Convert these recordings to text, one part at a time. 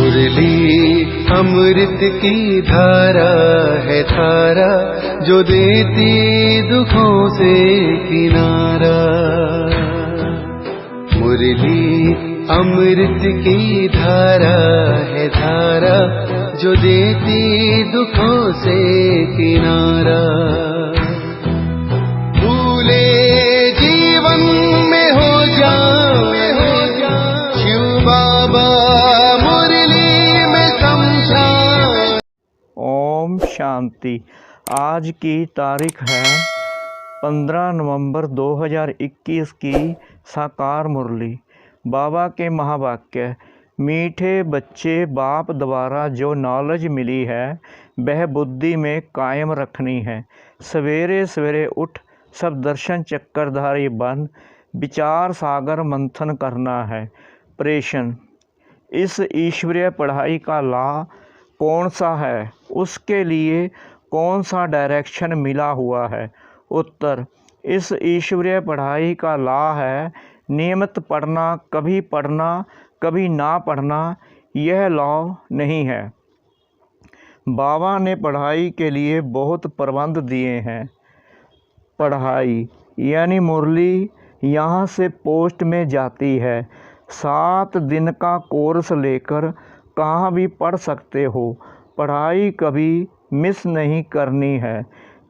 मुरली अमृत की धारा है धारा, जो देती दुखों से किनारा। मुरली अमृत की धारा है धारा, जो देती दुखों से किनारा। भूले जीवन में हो जाए शिव बाबा मुरली में समझाए। ओम शांति। आज की तारीख है 15 नवंबर 2021 की साकार मुरली। बाबा के महावाक्य। मीठे बच्चे, बाप द्वारा जो नॉलेज मिली है वह बुद्धि में कायम रखनी है। सवेरे सवेरे उठ सब दर्शन चक्करधारी बन विचार सागर मंथन करना है। प्रेषण। इस ईश्वरीय पढ़ाई का लाभ कौन सा है, उसके लिए कौन सा डायरेक्शन मिला हुआ है। उत्तर। इस ईश्वरीय पढ़ाई का लाभ है नियमित पढ़ना, कभी ना पढ़ना, यह लॉ नहीं है। बाबा ने पढ़ाई के लिए बहुत प्रबंध दिए हैं। पढ़ाई यानी मुरली यहाँ से पोस्ट में जाती है। 7 दिन का कोर्स लेकर कहाँ भी पढ़ सकते हो। पढ़ाई कभी मिस नहीं करनी है।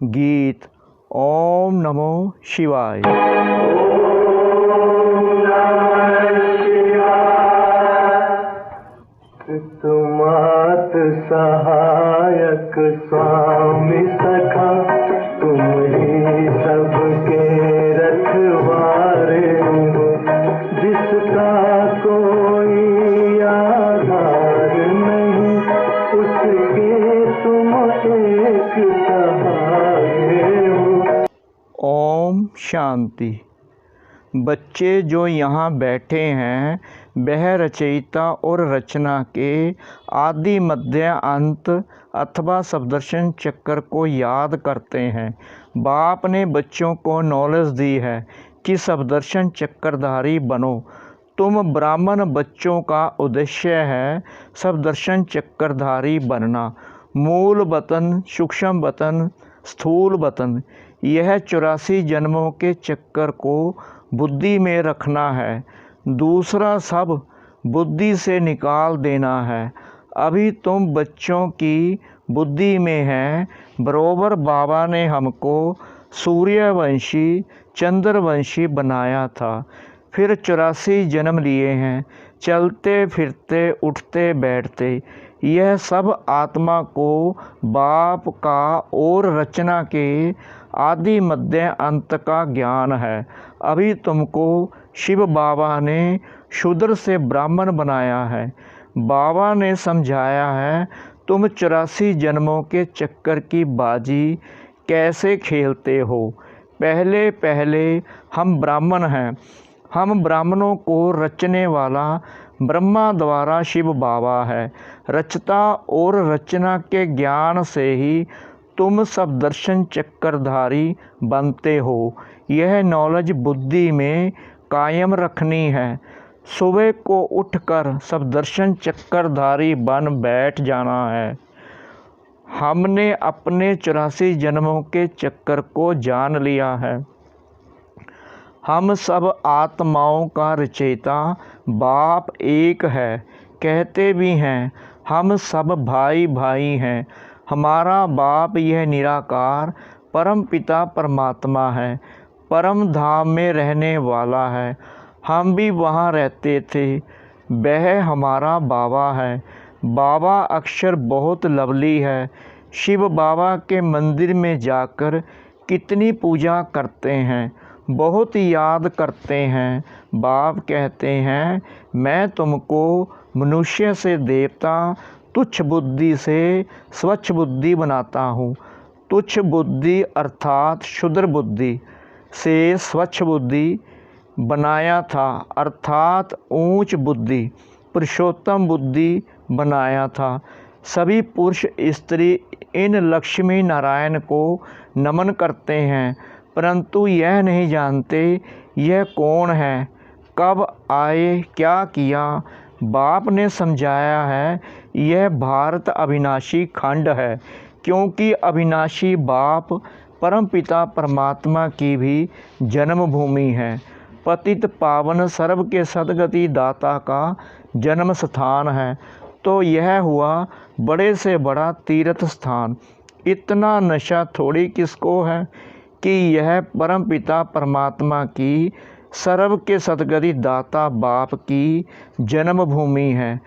गीत। ओम नमो शिवाय। तुमात सहायक स्वामी सखा, तुम ही सबके रखवारे हो। जिसका कोई आधार नहीं, उसके तुम एक सहारे हो। ओम शांति। बच्चे जो यहाँ बैठे हैं वह रचयिता और रचना के आदि मध्य अंत अथवा सप्तदर्शन चक्र को याद करते हैं। बाप ने बच्चों को नॉलेज दी है कि सप्तदर्शन चक्रधारी बनो। तुम ब्राह्मण बच्चों का उद्देश्य है सप्तदर्शन चक्रधारी बनना। मूल वतन, सूक्ष्म वतन, स्थूल वतन, यह 84 जन्मों के चक्कर को बुद्धि में रखना है। दूसरा सब बुद्धि से निकाल देना है। अभी तुम बच्चों की बुद्धि में है। बरोबर बाबा ने हमको सूर्यवंशी, चंद्रवंशी बनाया था। फिर 84 जन्म लिए हैं, चलते फिरते उठते बैठते। यह सब आत्मा को बाप का और रचना के आदि मध्य अंत का ज्ञान है। अभी तुमको शिव बाबा ने शूद्र से ब्राह्मण बनाया है। बाबा ने समझाया है तुम 84 जन्मों के चक्कर की बाजी कैसे खेलते हो। पहले पहले हम ब्राह्मण हैं। हम ब्राह्मणों को रचने वाला ब्रह्मा द्वारा शिव बाबा है। रचता और रचना के ज्ञान से ही तुम सब दर्शन चक्रधारी बनते हो। यह नॉलेज बुद्धि में कायम रखनी है। सुबह को उठकर सब दर्शन चक्रधारी बन बैठ जाना है। हमने अपने 84 जन्मों के चक्कर को जान लिया है। हम सब आत्माओं का रचयिता बाप एक है। कहते भी हैं हम सब भाई भाई हैं। हमारा बाप यह निराकार परम पिता परमात्मा है। परम धाम में रहने वाला है। हम भी वहाँ रहते थे। वह हमारा बाबा है। बाबा अक्षर बहुत लवली है। शिव बाबा के मंदिर में जाकर कितनी पूजा करते हैं, बहुत याद करते हैं। बाप कहते हैं मैं तुमको मनुष्य से देवता, तुच्छ बुद्धि से स्वच्छ बुद्धि बनाता हूँ। तुच्छ बुद्धि अर्थात क्षुद्र बुद्धि से स्वच्छ बुद्धि बनाया था, अर्थात ऊंच बुद्धि, पुरुषोत्तम बुद्धि बनाया था। सभी पुरुष स्त्री इन लक्ष्मी नारायण को नमन करते हैं, परंतु यह नहीं जानते यह कौन है, कब आए, क्या किया, बाप ने समझाया है यह भारत अविनाशी खंड है, क्योंकि अविनाशी बाप परमपिता परमात्मा की भी जन्मभूमि है। पतित पावन सर्व के सद्गति दाता का जन्म स्थान है, तो यह हुआ बड़े से बड़ा तीर्थ स्थान। इतना नशा थोड़ी किसको है कि यह परमपिता परमात्मा की सर्व के सद्गति दाता बाप की जन्मभूमि है।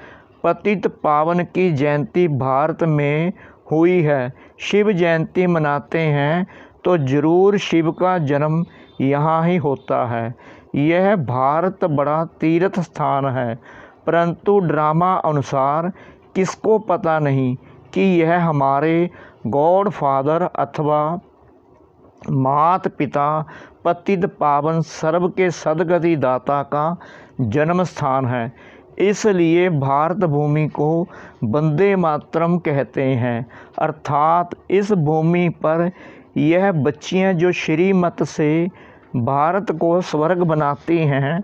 पतित पावन की जयंती भारत में हुई है। शिव जयंती मनाते हैं तो जरूर शिव का जन्म यहाँ ही होता है। यह भारत बड़ा तीर्थ स्थान है, परंतु ड्रामा अनुसार किसको पता नहीं कि यह हमारे गॉड फादर अथवा मात पिता पतित पावन सर्व के सद्गति दाता का जन्म स्थान है। इसलिए भारत भूमि को वंदे मातरम कहते हैं, अर्थात इस भूमि पर यह बच्चियां जो श्रीमत से भारत को स्वर्ग बनाती हैं,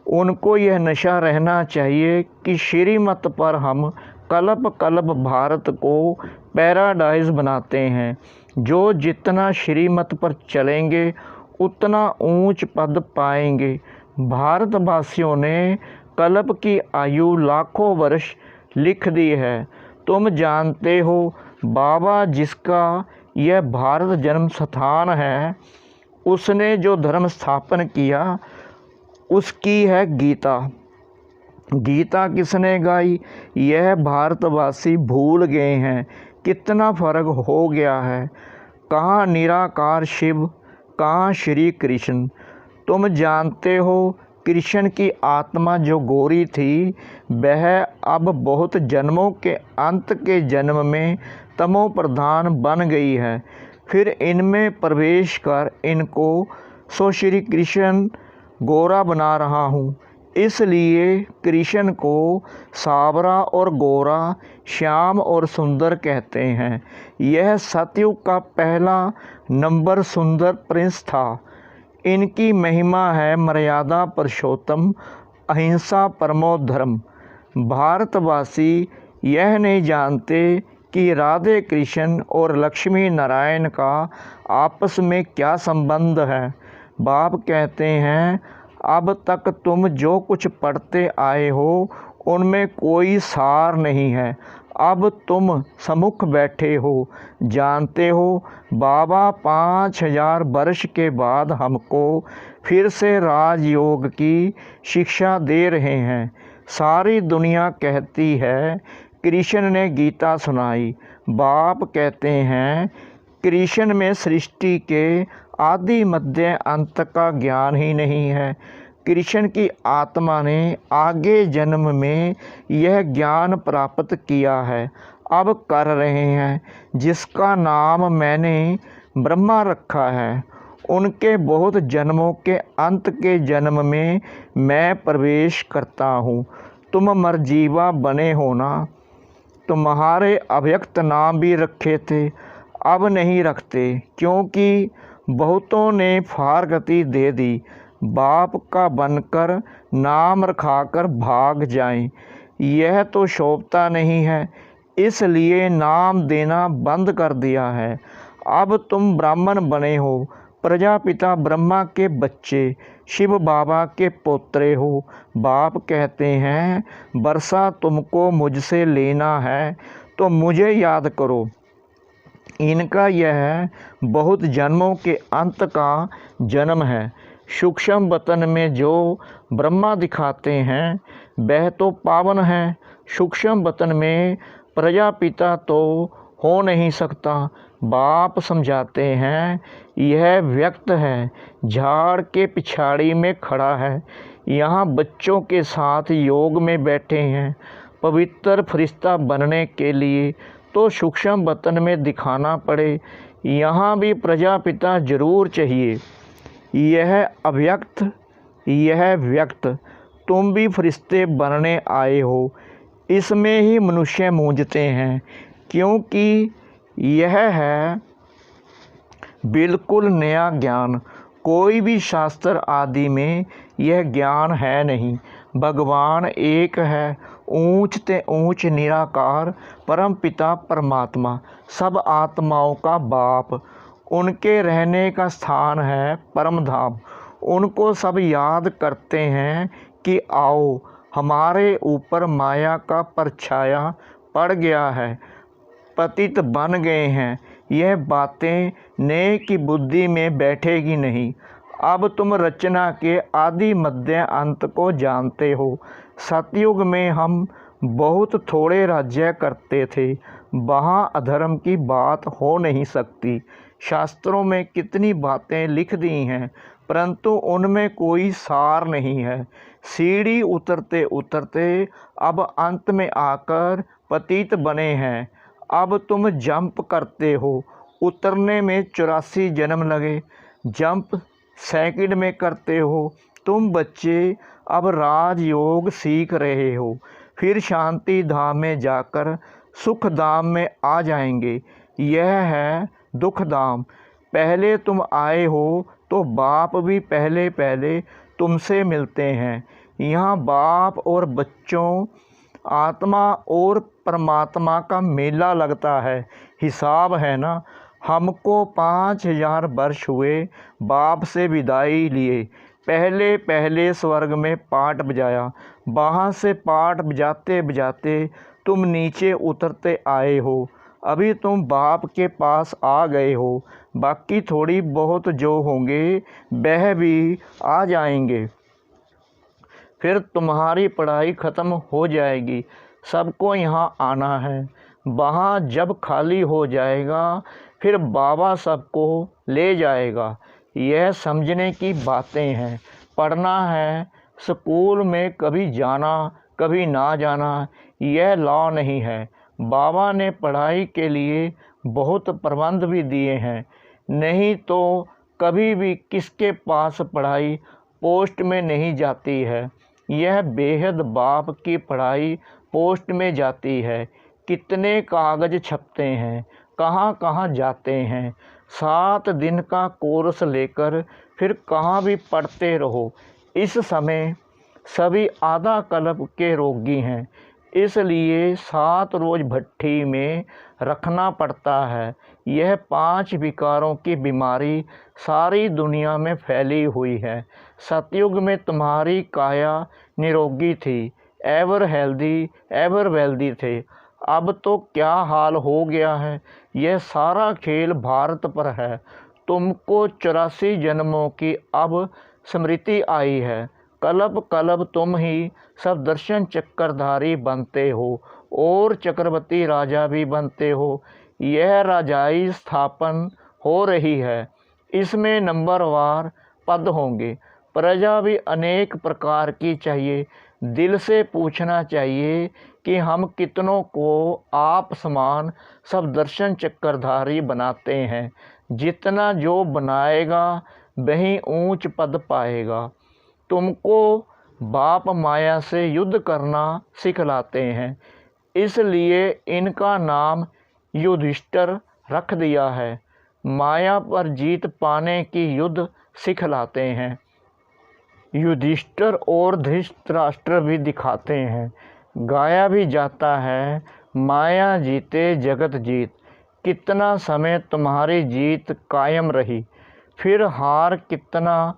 उनको यह नशा रहना चाहिए कि श्रीमत पर हम कल्प कल्प भारत को पैराडाइज बनाते हैं। जो जितना श्रीमत पर चलेंगे उतना ऊंच पद पाएंगे। भारतवासियों ने कल्प की आयु लाखों वर्ष लिख दी है। तुम जानते हो बाबा जिसका यह भारत जन्म स्थान है, उसने जो धर्म स्थापन किया उसकी है गीता। गीता किसने गाई यह भारतवासी भूल गए हैं। कितना फर्क हो गया है। कहाँ निराकार शिव, कहाँ श्री कृष्ण। तुम जानते हो कृष्ण की आत्मा जो गोरी थी वह अब बहुत जन्मों के अंत के जन्म में तमो प्रधान बन गई है। फिर इनमें प्रवेश कर इनको सो श्री कृष्ण गोरा बना रहा हूँ। इसलिए कृष्ण को सावरा और गोरा, श्याम और सुंदर कहते हैं। यह सतयुग का पहला नंबर सुंदर प्रिंस था। इनकी महिमा है मर्यादा पुरुषोत्तम, अहिंसा परमो धर्म। भारतवासी यह नहीं जानते कि राधे कृष्ण और लक्ष्मी नारायण का आपस में क्या संबंध है। बाप कहते हैं अब तक तुम जो कुछ पढ़ते आए हो उनमें कोई सार नहीं है। अब तुम सम्मुख बैठे हो, जानते हो बाबा 5000 वर्ष के बाद हमको फिर से राजयोग की शिक्षा दे रहे हैं। सारी दुनिया कहती है कृष्ण ने गीता सुनाई। बाप कहते हैं कृष्ण में सृष्टि के आदि मध्य अंत का ज्ञान ही नहीं है। कृष्ण की आत्मा ने आगे जन्म में यह ज्ञान प्राप्त किया है, अब कर रहे हैं, जिसका नाम मैंने ब्रह्मा रखा है। उनके बहुत जन्मों के अंत के जन्म में मैं प्रवेश करता हूँ। तुम मरजीवा बने हो ना। तुम्हारे अव्यक्त नाम भी रखे थे, अब नहीं रखते, क्योंकि बहुतों ने फारगति दे दी। बाप का बनकर नाम रखाकर भाग जाएं, यह तो शोभता नहीं है, इसलिए नाम देना बंद कर दिया है। अब तुम ब्राह्मण बने हो, प्रजापिता ब्रह्मा के बच्चे, शिव बाबा के पोत्रे हो। बाप कहते हैं वर्षा तुमको मुझसे लेना है तो मुझे याद करो। इनका यह बहुत जन्मों के अंत का जन्म है। सूक्ष्म वतन में जो ब्रह्मा दिखाते हैं वह तो पावन है। सूक्ष्म वतन में प्रजापिता तो हो नहीं सकता। बाप समझाते हैं यह व्यक्त है, झाड़ के पिछाड़ी में खड़ा है। यहाँ बच्चों के साथ योग में बैठे हैं। पवित्र फरिश्ता बनने के लिए तो सूक्ष्म वतन में दिखाना पड़े। यहाँ भी प्रजापिता जरूर चाहिए। यह अव्यक्त, यह व्यक्त, तुम भी फरिश्ते बनने आए हो। इसमें ही मनुष्य मूंझते हैं, क्योंकि यह है बिल्कुल नया ज्ञान। कोई भी शास्त्र आदि में यह ज्ञान है नहीं। भगवान एक है, ऊंच ते ऊंच निराकार परम पिता परमात्मा, सब आत्माओं का बाप। उनके रहने का स्थान है परम धाम। उनको सब याद करते हैं कि आओ, हमारे ऊपर माया का परछाया पड़ गया है, पतित बन गए हैं। यह बातें नेक की बुद्धि में बैठेगी नहीं। अब तुम रचना के आदि मध्य अंत को जानते हो। सतयुग में हम बहुत थोड़े राज्य करते थे, वहाँ अधर्म की बात हो नहीं सकती। शास्त्रों में कितनी बातें लिख दी हैं, परंतु उनमें कोई सार नहीं है। सीढ़ी उतरते उतरते अब अंत में आकर पतित बने हैं। अब तुम जंप करते हो, उतरने में 84 जन्म लगे। जंप सेकंड में करते हो। तुम बच्चे अब राजयोग सीख रहे हो, फिर शांति धाम में जाकर सुख धाम में आ जाएंगे। यह है दुख धाम। पहले तुम आए हो तो बाप भी पहले पहले तुमसे मिलते हैं। यहाँ बाप और बच्चों, आत्मा और परमात्मा का मेला लगता है। हिसाब है ना। हमको 5000 वर्ष हुए बाप से विदाई लिए। पहले पहले स्वर्ग में पाठ बजाया, वहाँ से पाठ बजाते बजाते तुम नीचे उतरते आए हो। अभी तुम बाप के पास आ गए हो। बाकी थोड़ी बहुत जो होंगे वह भी आ जाएंगे। फिर तुम्हारी पढ़ाई ख़त्म हो जाएगी। सबको यहाँ आना है। वहाँ जब खाली हो जाएगा फिर बाबा सबको ले जाएगा। यह समझने की बातें हैं। पढ़ना है। स्कूल में कभी जाना कभी ना जाना यह लॉ नहीं है। बाबा ने पढ़ाई के लिए बहुत प्रबंध भी दिए हैं। नहीं तो कभी भी किसके पास पढ़ाई पोस्ट में नहीं जाती है। यह बेहद बाप की पढ़ाई पोस्ट में जाती है। कितने कागज़ छपते हैं, कहाँ कहाँ जाते हैं। 7 दिन का कोर्स लेकर फिर कहाँ भी पढ़ते रहो। इस समय सभी आधा कल्प के रोगी हैं, इसलिए 7 रोज़ भट्ठी में रखना पड़ता है। यह 5 विकारों की बीमारी सारी दुनिया में फैली हुई है। सतयुग में तुम्हारी काया निरोगी थी, एवर हेल्दी एवर वेल्दी थे। अब तो क्या हाल हो गया है। यह सारा खेल भारत पर है। तुमको 84 जन्मों की अब स्मृति आई है। कल्प कल्प तुम ही सब दर्शन चक्रधारी बनते हो और चक्रवर्ती राजा भी बनते हो। यह राजाई स्थापन हो रही है। इसमें नंबरवार पद होंगे। प्रजा भी अनेक प्रकार की चाहिए। दिल से पूछना चाहिए कि हम कितनों को आप समान सब दर्शन चक्रधारी बनाते हैं। जितना जो बनाएगा वही ऊंच पद पाएगा। तुमको बाप माया से युद्ध करना सिखलाते हैं, इसलिए इनका नाम युधिष्ठिर रख दिया है। माया पर जीत पाने की युद्ध सिखलाते हैं। युधिष्ठिर और धृतराष्ट्र भी दिखाते हैं। गाया भी जाता है, माया जीते जगत जीत। कितना समय तुम्हारी जीत कायम रही, फिर हार कितना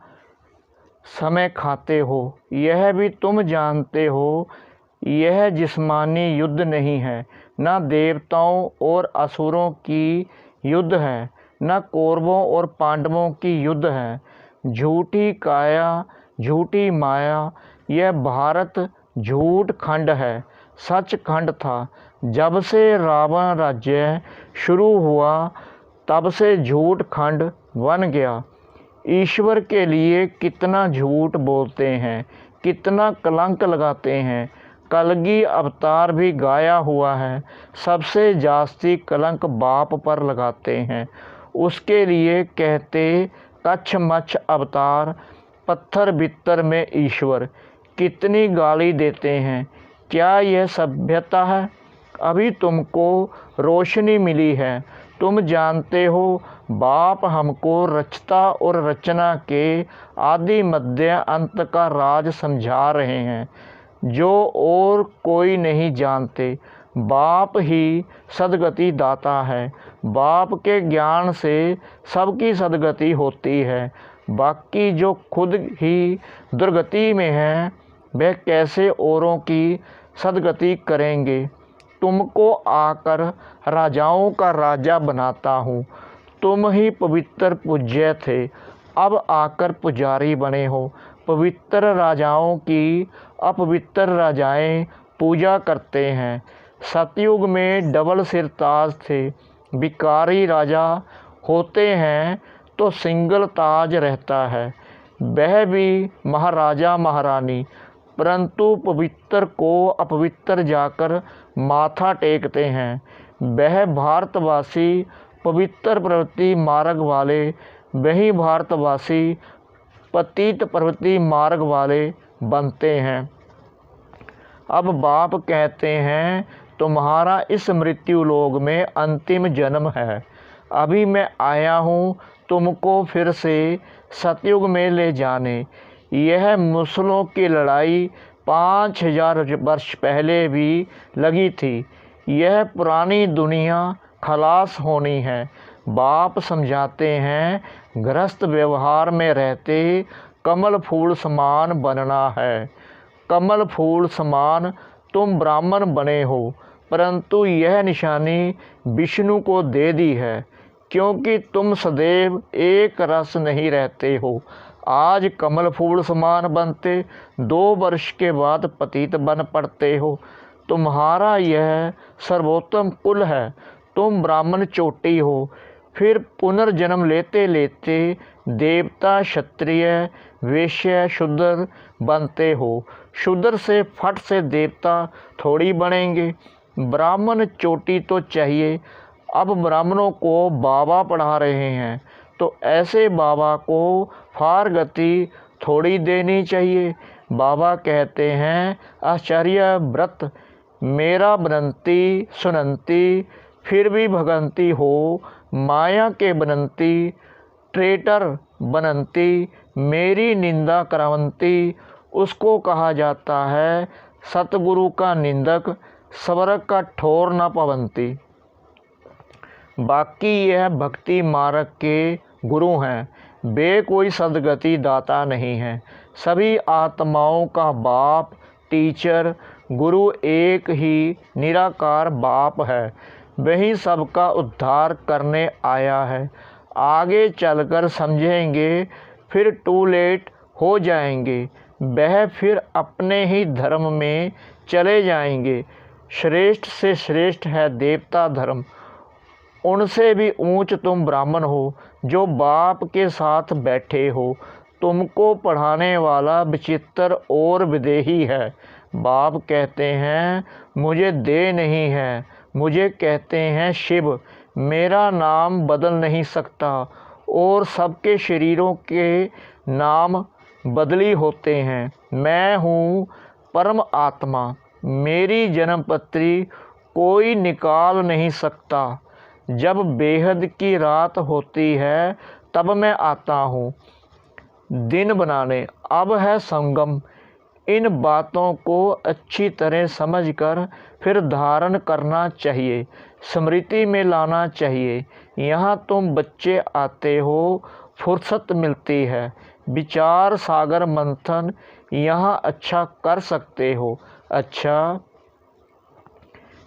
समय खाते हो यह भी तुम जानते हो। यह जिस्मानी युद्ध नहीं है, न देवताओं और असुरों की युद्ध है, न कौरवों और पांडवों की युद्ध है। झूठी काया झूठी माया, यह भारत झूठ खंड है, सच खंड था। जब से रावण राज्य शुरू हुआ तब से झूठ खंड बन गया। ईश्वर के लिए कितना झूठ बोलते हैं, कितना कलंक लगाते हैं। कलगी अवतार भी गाया हुआ है। सबसे जास्ती कलंक बाप पर लगाते हैं। उसके लिए कहते कच्छ मच्छ अवतार, पत्थर बित्तर में ईश्वर। कितनी गाली देते हैं। क्या यह सभ्यता है? अभी तुमको रोशनी मिली है, तुम जानते हो बाप हमको रचता और रचना के आदि मध्य अंत का राज समझा रहे हैं, जो और कोई नहीं जानते। बाप ही सदगति दाता है। बाप के ज्ञान से सबकी सदगति होती है। बाकी जो खुद ही दुर्गति में हैं, वह कैसे औरों की सदगति करेंगे। तुमको आकर राजाओं का राजा बनाता हूँ। तुम ही पवित्र पूज्य थे, अब आकर पुजारी बने हो। पवित्र राजाओं की अपवित्र राजाएं पूजा करते हैं। सतयुग में डबल सिर ताज थे। भिखारी राजा होते हैं तो सिंगल ताज रहता है। वह भी महाराजा महारानी, परंतु पवित्र को अपवित्र जाकर माथा टेकते हैं। वह भारतवासी पवित्र प्रवृत्ति मार्ग वाले, वही भारतवासी पतित प्रवृत्ति मार्ग वाले बनते हैं। अब बाप कहते हैं तुम्हारा इस मृत्यु लोक में अंतिम जन्म है। अभी मैं आया हूँ तुमको फिर से सतयुग में ले जाने। यह मुसलों की लड़ाई 5000 वर्ष पहले भी लगी थी। यह पुरानी दुनिया खलास होनी है। बाप समझाते हैं गृहस्थ व्यवहार में रहते कमल फूल समान बनना है। कमल फूल समान तुम ब्राह्मण बने हो, परंतु यह निशानी विष्णु को दे दी है, क्योंकि तुम सदैव एक रस नहीं रहते हो। आज कमल फूल समान बनते 2 वर्ष के बाद पतित बन पड़ते हो। तुम्हारा यह सर्वोत्तम कुल है। तुम ब्राह्मण चोटी हो, फिर पुनर्जन्म लेते लेते देवता क्षत्रिय वैश्य शूद्र बनते हो। शूद्र से फट से देवता थोड़ी बनेंगे। ब्राह्मण चोटी तो चाहिए। अब ब्राह्मणों को बाबा पढ़ा रहे हैं, तो ऐसे बाबा को फार गति थोड़ी देनी चाहिए। बाबा कहते हैं आचार्य व्रत मेरा बनंती सुनंती, फिर भी भगंती हो माया के बनंती। ट्रेटर बनंती मेरी निंदा करावंती, उसको कहा जाता है सतगुरु का निंदक, स्वर्ग का ठोर न पवंती। बाकी यह भक्ति मार्ग के गुरु हैं, वे कोई सदगति दाता नहीं हैं। सभी आत्माओं का बाप टीचर गुरु एक ही निराकार बाप है। वही सबका उद्धार करने आया है। आगे चलकर समझेंगे, फिर टू लेट हो जाएंगे। वह फिर अपने ही धर्म में चले जाएंगे। श्रेष्ठ से श्रेष्ठ है देवता धर्म, उनसे भी ऊंच तुम ब्राह्मण हो, जो बाप के साथ बैठे हो। तुमको पढ़ाने वाला विचित्र और विदेही है। बाप कहते हैं मुझे दे नहीं है, मुझे कहते हैं शिव। मेरा नाम बदल नहीं सकता, और सबके शरीरों के नाम बदली होते हैं। मैं हूँ परम आत्मा, मेरी जन्मपत्री कोई निकाल नहीं सकता। जब बेहद की रात होती है तब मैं आता हूँ दिन बनाने। अब है संगम। इन बातों को अच्छी तरह समझकर फिर धारण करना चाहिए, स्मृति में लाना चाहिए। यहाँ तुम बच्चे आते हो, फुर्सत मिलती है, विचार सागर मंथन यहाँ अच्छा कर सकते हो। अच्छा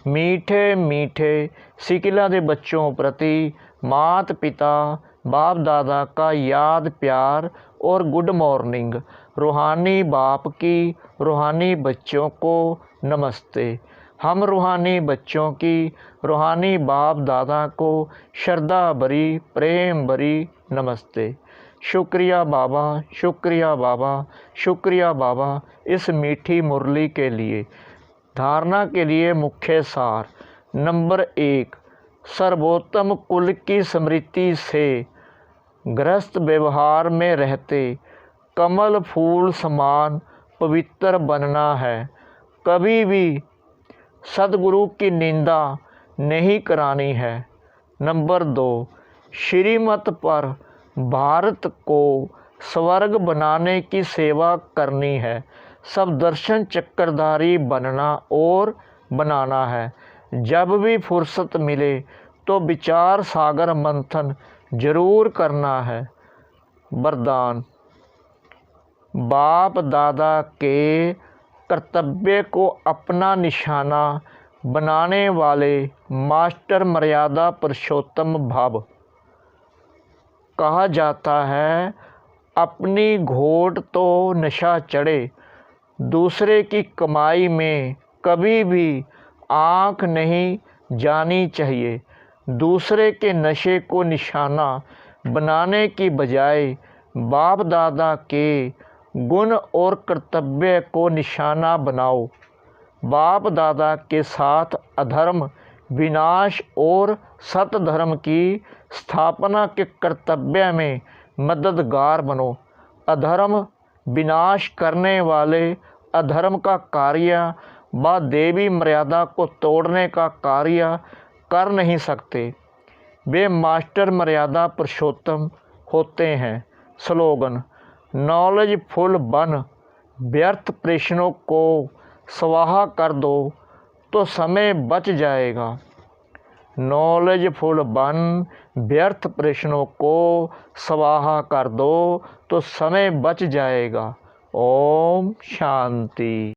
मीठे मीठे सिकिला दे बच्चों प्रति मात पिता बाप दादा का याद प्यार और गुड मॉर्निंग। रूहानी बाप की रूहानी बच्चों को नमस्ते। हम रूहानी बच्चों की रूहानी बाप दादा को श्रद्धा भरी प्रेम भरी नमस्ते। शुक्रिया बाबा, शुक्रिया बाबा, शुक्रिया बाबा इस मीठी मुरली के लिए। धारणा के लिए मुख्य सार। नंबर 1, सर्वोत्तम कुल की स्मृति से गृहस्थ व्यवहार में रहते कमल फूल समान पवित्र बनना है। कभी भी सदगुरु की निंदा नहीं करानी है। नंबर 2, श्रीमत पर भारत को स्वर्ग बनाने की सेवा करनी है। सब दर्शन चक्रधारी बनना और बनाना है। जब भी फुर्सत मिले तो विचार सागर मंथन जरूर करना है। वरदान, बाप दादा के कर्तव्य को अपना निशाना बनाने वाले मास्टर मर्यादा पुरुषोत्तम भव। कहा जाता है, अपनी घोट तो नशा चढ़े, दूसरे की कमाई में कभी भी आँख नहीं जानी चाहिए। दूसरे के नशे को निशाना बनाने की बजाय बाप दादा के गुण और कर्तव्य को निशाना बनाओ। बाप दादा के साथ अधर्म विनाश और सत धर्म की स्थापना के कर्तव्य में मददगार बनो। अधर्म विनाश करने वाले अधर्म का कार्य व देवी मर्यादा को तोड़ने का कार्य कर नहीं सकते। वे मास्टर मर्यादा पुरुषोत्तम होते हैं। स्लोगन, नॉलेजफुल बन, व्यर्थ प्रश्नों को स्वाहा कर दो तो समय बच जाएगा। नॉलेजफुल बन, व्यर्थ प्रश्नों को स्वाहा कर दो तो समय बच जाएगा। ओम शांति।